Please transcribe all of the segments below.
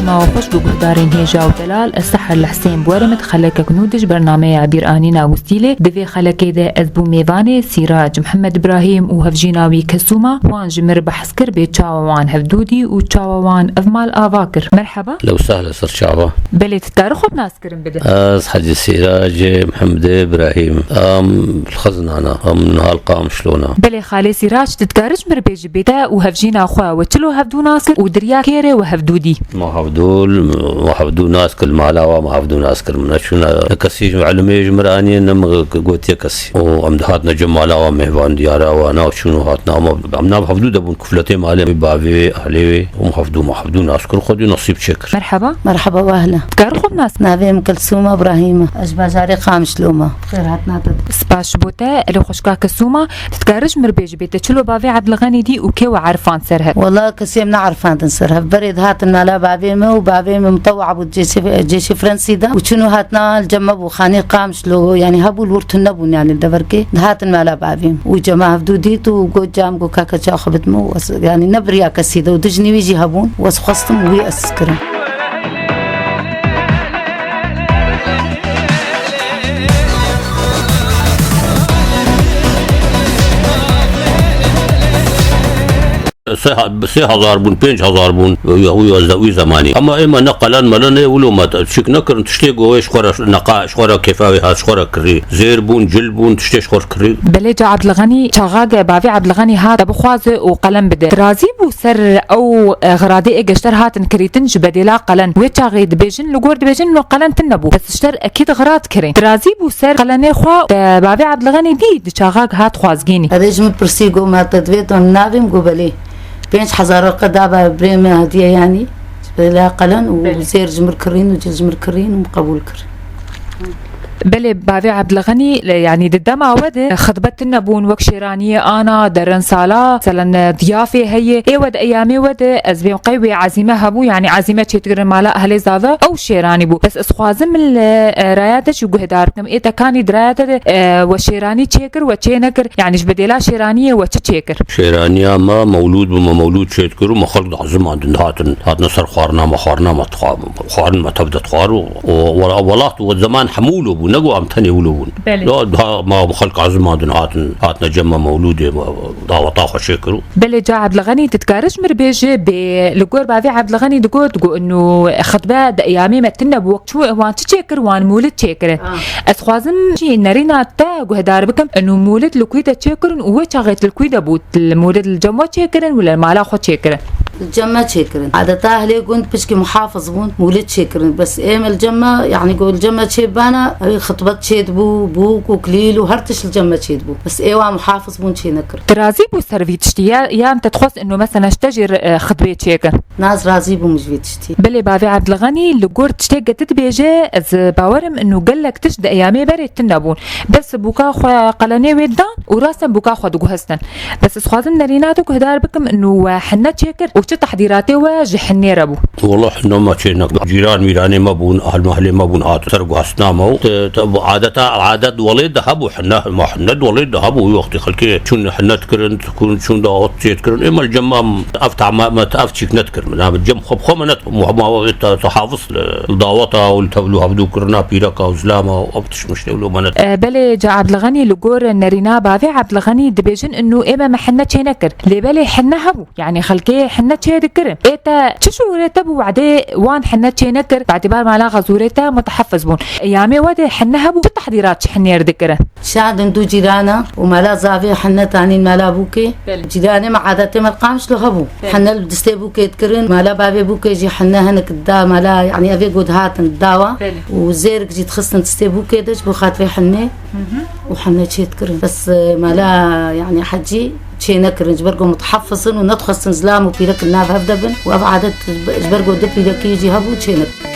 دما وخوش بگهدارین هیجا و دلال السحر لحسین بورمت خلک کنودش برنامه عبیر آنینا وستیله دوی خلکی ده از بو میوانه سیراج محمد ابراهیم و هفجیناوی کسوما وان جمر بحث کر به چاوان هفدودی و چاوان افمال آواکر. مرحبا. لو سهل صر شعبه. بله تتعرف خب ناس کرم بده. از حج سیراج محمد ابراهیم الخزنانه من هالقام شلونه. بله خاله سیراج تتعرف مر بیج بده و هفجینا خوا و چلو هفدو ناس و دریا کیره و هفدودی. ما هفدو ناس كل مالاوا ما هفدو ناس كل من شونا كسي معلومه جمراني نم قوتي كسي وامدهاتنا جمالاوا مهوان ديارا وانا شنو هاتنا عمنا هفدو دبون كفلتي مالي بابي اهلي وهفدو ناس كل خدي نصيب شكر. مرحبا واهلا. تكرخب ناس نافي ام كلثوم ابراهيم اشبا جاري قامش لوما خير هاتنا سباش بوتا اللي خوشكا كسوما تتكرج مربيج بيت تشلو بابي عبد الغني دي وكي وعرفان سرها والله كسي من عرفان تنسرها بريد هاتنا لا بابي ما وبابي مطوع ابو جيش فرنسي ده وشنو هاتنا الجمب وخاني قامش لو يعني هبو الورت النبون يعني الدبركي هاتنا لا بابي وجماعه فدوديت وجو جام جو كاكا شاخبت مو يعني نبريا كسيده ودجني ويجي هبون وسخصتم وي اسكرم. سه هزار بون 5000 بون وي زماني اما اما نقلان ملنه ولو ما شك نكر تشتي قويش خورا نقاش خورا كيفاوي هاش خورا كري زير بون جل بون تشتيش خور كري بليجا عبد الغني شغاق بافي عبد الغني هذا بخواز وقلم بده ترازي بو سر او غرادي اجشتر هاتن كريتنج بدلا قلن ويتشاغي دبيجن لغور دبيجن لو قلن تنبو بس اشتر اكيد غراد كري ترازي بو سر قلني خوا بافي عبد الغني دي شغاق هات خوازجيني هذا من برسيغو ما تدويت نافم قبلي 5000 قدابة بريمة هدية يعني بلا قلن وزير جمر كرين وجمر كرين ومقبول كرين. بله بافي عبد الغني يعني دما ود خطبت النبون وك شيرانيه انا درن سالا مثلا ضيافه هي اي ود ايامي ود ازبي قوي عزيمه هبو يعني عزيمه تشتغر مالا اهل زاده او شيراني بو بس اسخوازم الرايات شو قهداركم اي تكاني درات وشيراني تشكر وتشينكر يعني جبديلا شيرانيه وتشكر شيرانيه ما مولود بما مولود تشكر وما خلق عزم عند هات نصر خوارنا ما خوارنا ما خوارن ما تبدا خوار وولات وزمان حموله نقو عم تاني ولون لا ما خلق عزم عندن هاتنا جمع مولودة ضاوة طاخة شكرو بلي جا عبد الغني تتكارش مربيجي بلقور بافي عبد الغني تقول انه خطبة ايامي متنا بوقت شو وان تشكر وان مولد تشكر اسخوازم شي نرينا تا قهدار بكم انه مولد لكويدا تشكرن وهو شاغيت الكويدا بوت المولد الجمع تشكرن ولا مالا خو تشكرن الجمة شكرن عادة أهلي كنت بشكي محافظ بون مولد شكرن بس إيم الجمة يعني قول الجمة شيبانا خطبت شيد بوك وكليل وهرتش الجمة شيد بو بس إيوا محافظ بون شي نكر ترازي بو سرفي تشتي يا أنت تخص إنه مثلا اشتجر خطبة شيكر ناس رازي بو مش في تشتي بلي بافي عبد الغني اللي قور تشتي قتت بيجي از باورم إنه قال لك تشد أيامي بريد تنبون بس بوكا خو قلني ويدان وراسا بوكا خو دقوهستن بس اسخوازن نريناتو كهدار بكم إنه حنا شيكر وش تحضيراته وجحني ربو والله احنا ما شينا جيران ميراني ما بون اهل محلي ما بون هات سرقوا اسنامه عادة وليد ذهبوا حنا ما حنا وليد ذهبوا وقت خلكي شون حنا تكرن تكون شون داوت تكرن اما الجمام افتع ما تافتشك نتكر من هذا الجم خمنت ما تحافظ الدعوه والتبلو هبدو كرنا بيركا وزلامه وابتش مش لو منت بلي جا عبد الغني لجور نرينا بافي عبد الغني دبيجن انه اما ما حنا تشينكر لي بالي حنا هبو يعني خلكي حنا تشيدكر ايتا تشوريتا بوعدي وان حنا تشينكر باعتبار ما لا غزوريتا متحفز بون ايامي ودي حنا هبو تحضيرات حنير ذكره شاد ندو جيرانا ومالا زافي حنا تاني مالا بوكي جيراني ما عادتي ما القامش له هبو حنا الدستي بوكي تكرن مالا بابي بوكي جي حنا هنك الدا مالا يعني افي قد هات الداوا وزيرك جيت خصنا دستي بوكي دش بو خاطري حني وحنا تشي تكرن بس مالا يعني حجي شيء نكرن جبرقو متحفظن وندخل زلام وبيرك الناب هفدبن وابعدت جبرقو دبي لك يجي هبو شيء نكرن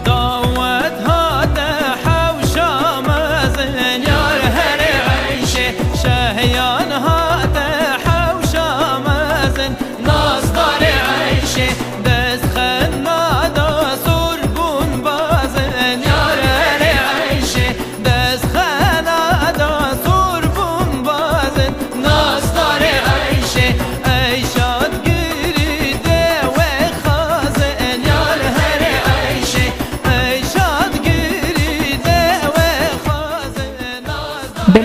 دعوتها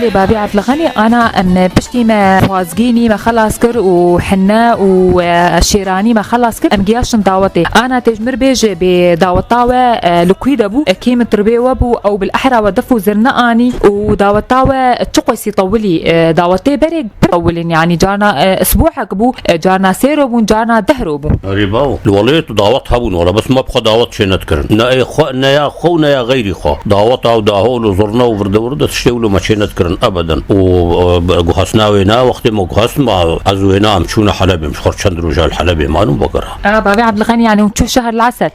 بلي بابي عبد الغني انا ام بشتي ما فازقيني ما خلاص كر وحنا وشيراني ما خلاص كر ام جياش دعوتي انا تجمر بيج بدعوتاوه لكويد ابو كيم تربي وابو او بالاحرى ودفو زرنا اني ودعوتاوه تقوسي طولي دعوتي بريق طولين يعني جانا اسبوع قبو جانا سيرو جانا دهرو بو ريباو الوليت دعوتها بون ولا بس ما بخ دعوت شنت كرن نا خو نا يا خو نا يا غيري خو دعوتها وداهول وزرنا ورد تشتولو ما شنت كرن ابدا وغحسناوينا وقت ما غحسنا عزوينا مشونا حلبي مش خرج رجال حلبي ما بقرا بابي عبد الغني يعني وشو شهر العسل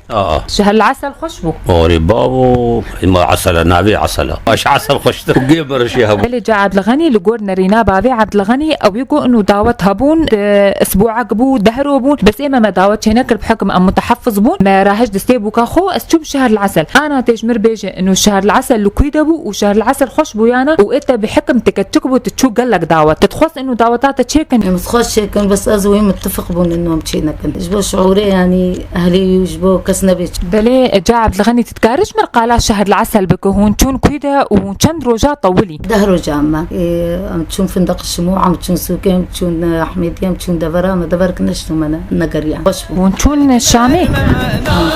شهر العسل خشبو ريباو ما عسل نابي عسل اش عسل خشت وجيبر شي هبو اللي جاء عبد الغني لقول نرينا بابي عبد الغني او يقول انه دعوت هبون اسبوع قبو دهرو بون بس اما ما دعوت هناك بحكم ام متحفظ بون ما راهش دستيبو كاخو اسشوب شهر العسل انا تجمر بيجي انه شهر العسل لكويدبو وشهر العسل خشبو يانا وانت بحكم تكتكبو تشو قال لك دعوت تتخص انه دعوتات تشيكن متخص شيكن بس ازوي متفق بون انه مشينا كن جبو شعوري يعني اهلي يجبو كسنبي بلي جاء عبد الغني تتكارش مرقالا شهر العسل بكهون تشون كويدا وشند رجا طولي دهرو جامع ام تشون فندق الشموع ام تشون سوكي ام تشون حميديه ام تشون دبره ما دبرك نشتو منا نقريا ونشون الشامي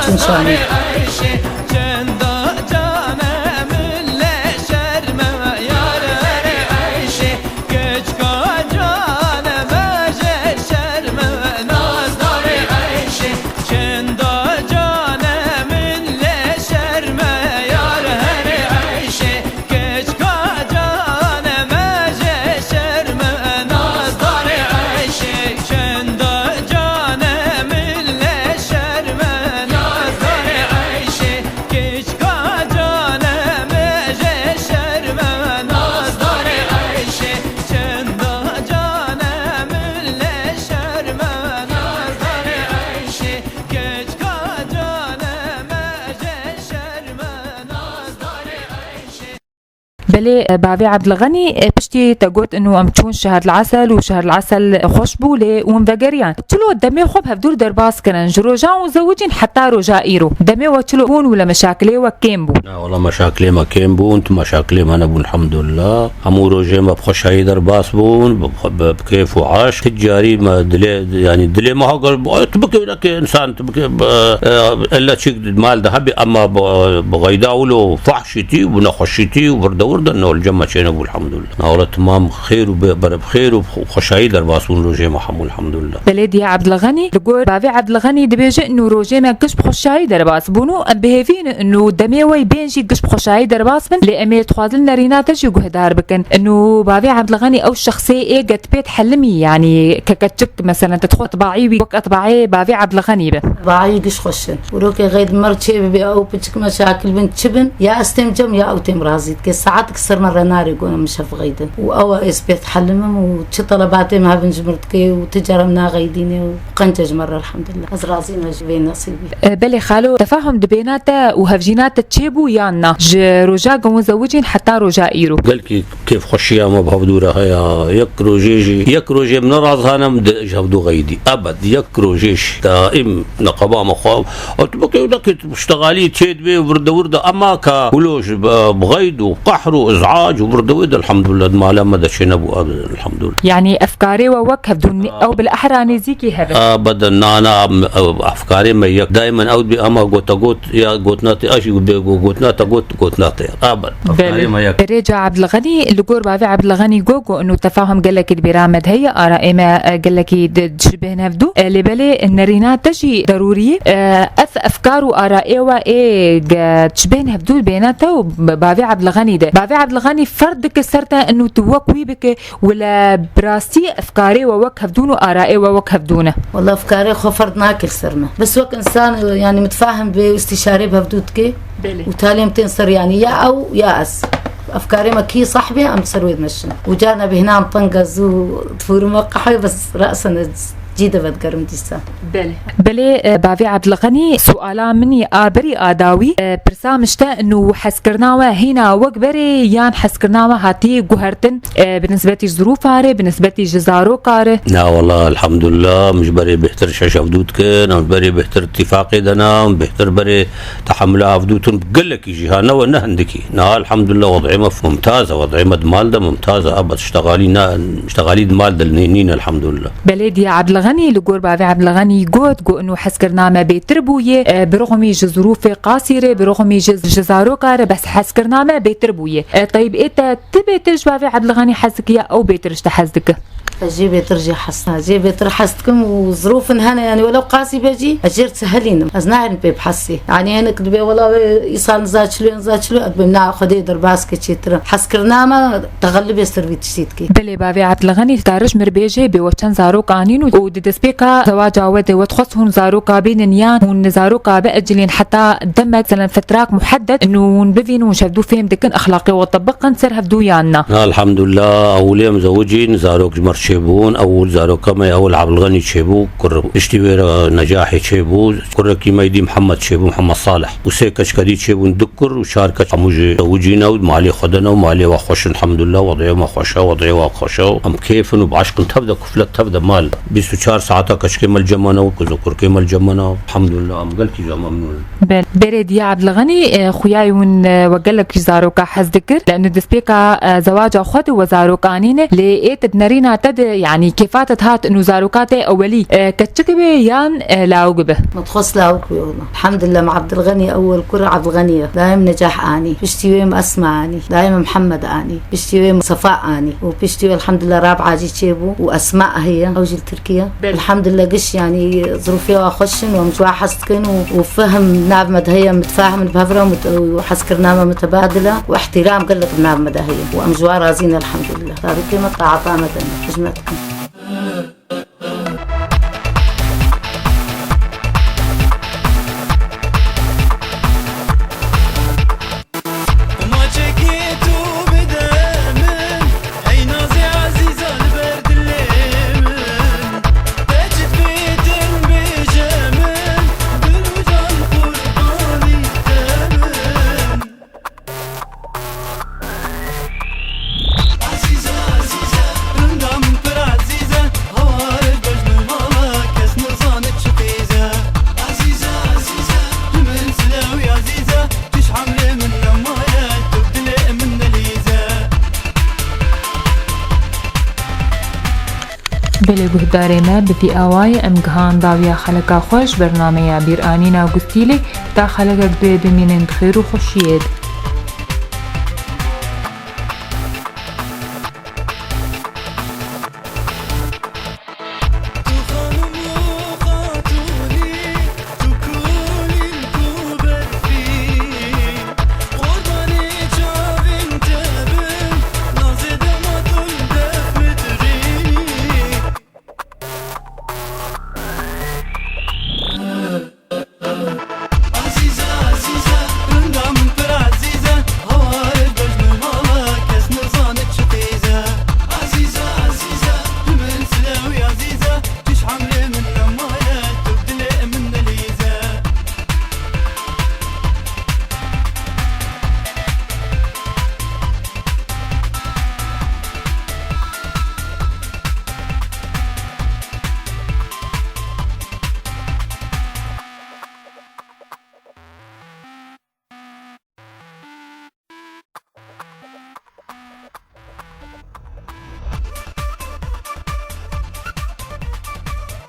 تشون شامي بلي بابي عبد الغني بشتي تقول انه ام تشون شهر العسل وشهر العسل خشبو لي ومذقريان تلو دمي خب هفدور درباس كنن جروجا وزوجين حتى رجا ايرو دمي وتلو بون ولا مشاكلي وكيمبو لا والله مشاكلي ما كيمبو انت مشاكلي ما نبو الحمد لله همو روجي ما بخش هاي درباس بون بكيف وعاش تجاري ما دلي يعني دلي ما هو تبكي لك انسان تبكي الا شيء مال ذهبي اما بغيداولو فحشتي ونخشتي وبردور انه الجمع شيء نقول الحمد لله والله تمام خير وبخير وخشاي درباسون روجي محمود الحمد لله بلدي عبد الغني تقول بابي عبد الغني دبيجي انه روجي ما كش بخشاي درباس بونو بهيفين انه دميوي بينجي كش بخشاي درباس من لامي تخاذلنا رينا تجي قهدار بكن انه بابي عبد الغني او الشخصيه ايه قد بيت حلمي يعني ككتشك مثلا تدخل طباعي وقت طباعي بابي عبد الغني به طباعي قش خشن وروكي غيد مرتشي بي او بتشك مشاكل بنت شبن يا استمجم يا او تم رازيد كي ساعات كسر مرة نار يقول مش غيدا وأو إثبات حلمهم وش طلباتي ما بنجمرتكي وتجارمنا غيديني وقنتج مرة الحمد لله أزرازي ما جبين نصيبي بلي خالو تفاهم دبيناتا وهفجيناتا تشيبو يانا رجا قوم زوجين حتى رجا إيرو قال كيف خشيا ما بهودورا هيا يكرو جيجي من رازهانم جهودو غيدي أبد يكرو جيش دائم نقبا مخاو أتبقى لك مشتغالي تشيد بي ورده أما كولوش بغيد وقحر وازعاج وبردويد الحمد لله ما لما دشينا ابو الحمد لله يعني افكاري ووكف دون او بالاحرى نزيكي هذا ابدا انا افكاري ما دائما اود بي اما قوت يا قوتناتي اشي قوتناتا قوتناتي ابدا افكاري ما رجع عبد الغني اللي قور بابي عبد الغني جوجو انه تفاهم قال لك البرامج هي ارى ما قال لك تشبه نفدو اللي بالي ان رينات تجي ضروري افكار وارائي وايه تشبه نفدو بيناتها وبابي عبد الغني ده بابي عبد الغني فردك سرتا انه توكوي بك ولا براستي افكاري ووكف دونه ارائي ووكف دونه والله افكاري خو فرد ناكل سرنا بس وقت انسان يعني متفاهم باستشاري بهفدودك وتالي متنصر يعني يا او يا اس افكاري ما كي صاحبي ام تسروي مشن وجانا بهنا طنقز وطفور موقحه بس راسنا جيدة بتقرم ديسا بلي بافي عبد الغني سؤالا مني بري آداوي برسامشتا انه حسكرناوا هنا وقبري يان حسكرناوا هاتي قهرتن بالنسبة لظروف هاري بالنسبة لجزارو كاري. لا والله الحمد لله مش بري بهتر شاش افدود كان مش بري بهتر اتفاقي دنا بهتر بري تحمل افدوتن بقلك يجي هانا ونهندكي نا الحمد لله وضعي ممتازة وضعي مدمال ده ممتازة ابد اشتغالي دمال دلنينين الحمد لله. بلدي عبد الغني لقور بافي عبد الغني قو انه حسكرنامه بيتربويه برغم ظروف قاسره برغم جزارو كار بس حسكرنامه بيتربويه. طيب انت تبي ترجع بافي عبد الغني حسكيا او بيترج تحزدك؟ أجيب ترجع حسنا أجيب ترحستكم وظروف هنا يعني ولو قاسي بيجي أجير تسهلين أزناعن بحسي يعني هنا كدبي والله يصال نزاتشلو أقبلنا خدي درباس كتير حسكرنامه تغلب يستر تشتيتكي. بلي بافي عبد الغني تارج مربيجي بوشن زارو قانين وددسبيكا زواجا ود وتخصهن زاروكا بين نيان هون زاروكا بأجلين حتى دمت مثلا فتراك محدد انه بفين وشفدو فيهم دكن اخلاقي وطبقا سر هفدو يانا. الحمد لله اولي مزوجين زاروك مرشبون اول زاروكا ما اول عبد الغني تشيبو كر اشتوير نجاحي تشيبو كر كيما يدي محمد تشيبو محمد صالح وسيكش كدي تشيبو ندكر وشاركه موجي زوجينا ومالي خدنا ومالي واخوش الحمد لله وضعي ما خوشه وضعي واخوشه ام كيف انه بعشق تبدا كفلت تبدا مال 24 ساعه كشكي مال جمانه وكذكر كيما الجمانه الحمد لله ام قلتي زعما ممنون. بريد يا عبد الغني خوياي وقلك زاروكا حزدكر لانه دسبيكا زواج خد وزاروكانين لقيت نارينا تد يعني كيفات هات انه زاروكاتي اولي كتشكبي يان لاوقبه متخص لاوقبه والله الحمد لله مع عبد الغني اول كره عبد الغني دايم نجاح اني بشتي اسمع اني دايما محمد اني بشتي صفاء اني وبشتي الحمد لله رابعه جي تشيبو واسماء هي اوجي تركيا الحمد لله قش يعني ظروفي واخشن ومجوا حسكن وفهم ناب مدهيه متفاهم بهفره وحسكرنامه متبادله واحترام قلت بناب مدهيه وامجوا رازين الحمد لله صار كلمه طاعه مدنيه خدمتكم. بله گهداری ما بفی آوای امگهان داویا خلقا خوش برنامه بیرانینا و گستیلی تا خلقا دوی بمینند خیر و خوشید.